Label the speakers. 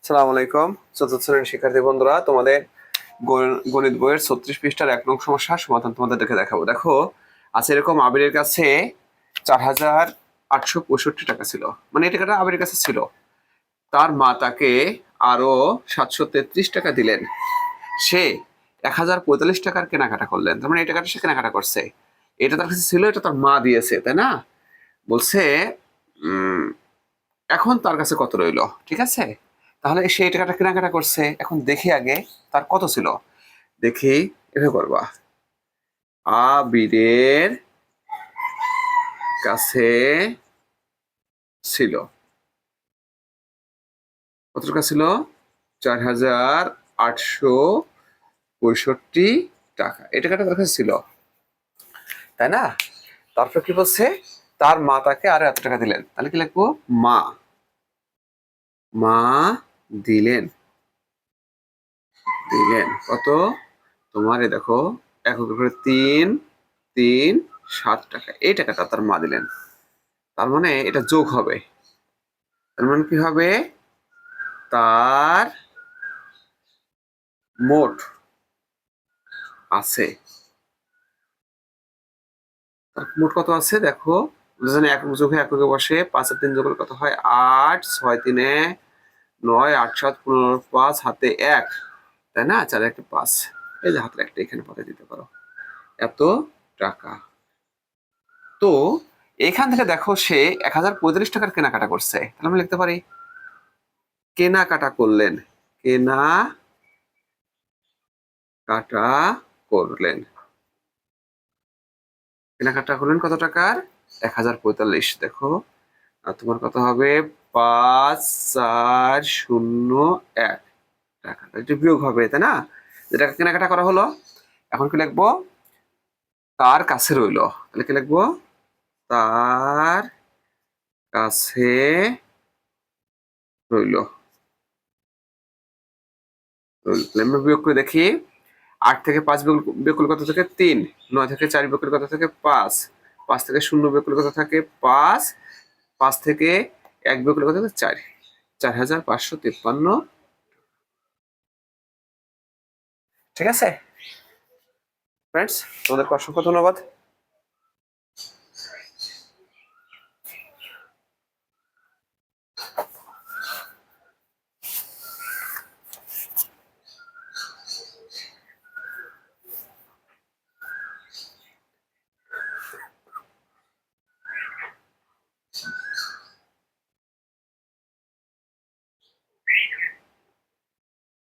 Speaker 1: সালাম আলাইকুম। চতুর্থ শ্রেণীর শিক্ষার্থী বন্ধুরা, তোমাদের গণিত বইয়ের 36 পৃষ্ঠার 1 নং সমস্যার সমাধান তোমাদের দেখাবো। দেখো, আছে এরকম আবিরের কাছে 4,865 টাকা ছিল, মানে এই টাকাটা আবিরের কাছে ছিল। তার মা তাকে আরো 733 টাকা দিলেন। সে 1,045 টাকার কেনাকাটা করলেন, তার মানে এই টাকাটা সে কেনাকাটা করছে। এটা তার কাছে ছিল, এটা তার মা দিয়েছে, তাই না? বলছে এখন তার কাছে কত রইলো, ঠিক আছে? তাহলে সে এই টাকাটা কেনাকাটা করছে, এখন দেখি আগে তার কত ছিল। দেখি, এভাবে করবা। আবিরের কাছে ছিল, কত টাকা ছিল? 4,865 টাকা। এই টাকাটা তার কাছে ছিল, তাই না? তারপর কি বলছে? তার মা তাকে আরো এত টাকা দিলেন। তাহলে কি লিখবো? মা মা দিলেন। কত? তোমার এই দেখো, একক করে 3,3,7 টাকা। এই টাকাটা তার মা দিলেন। তার মানে এটা যোগ হবে। তার মানে কি হবে? তার মোট আছে, তার মোট কত আছে দেখো। জানি একক যোগে এককে বসে, 5 আর 3 যোগ করলে কত হয়? 8, 6 3 9, 8 7 15 5, হাতে 1, তাই না? 4 1 5, এই যে হাতের একটা এখানে পাঠিয়ে দিতে পারো, এত টাকা। তো এখান থেকে দেখো, সে 1,045 টাকার কেনাকাটা করছে। তাহলে আমি লিখতে পারি কেনাকাটা করলেন, কেনা কাটা করলেন। কেনাকাটা করলেন কত টাকার? 1,045। দেখো, আর তোমার কত হবে? 5,4,0,1 টাকা। এটা বিয়োগ হবে, তাই না? যেটা কেনাকাটা করা হলো। এখন কি লিখবো? তার কাছে রইলো। তাহলে কি লিখবো? তার কাছে রইলো। আমরা বিয়োগ করে দেখি। 8 থেকে 5 বিয়োগ করলে কত থাকে? 3। 9 থেকে 4 বিয়োগ করলে কত থাকে? 5। 5 থেকে 0 বিয়োগ করলে কত থাকে? 5। 5 থেকে 1 বিয়োগ করলে কত থাকে? 4। 4,553। ঠিক আছে ফ্রেন্ডস, তোমাদেরকে অসংখ্য ধন্যবাদ।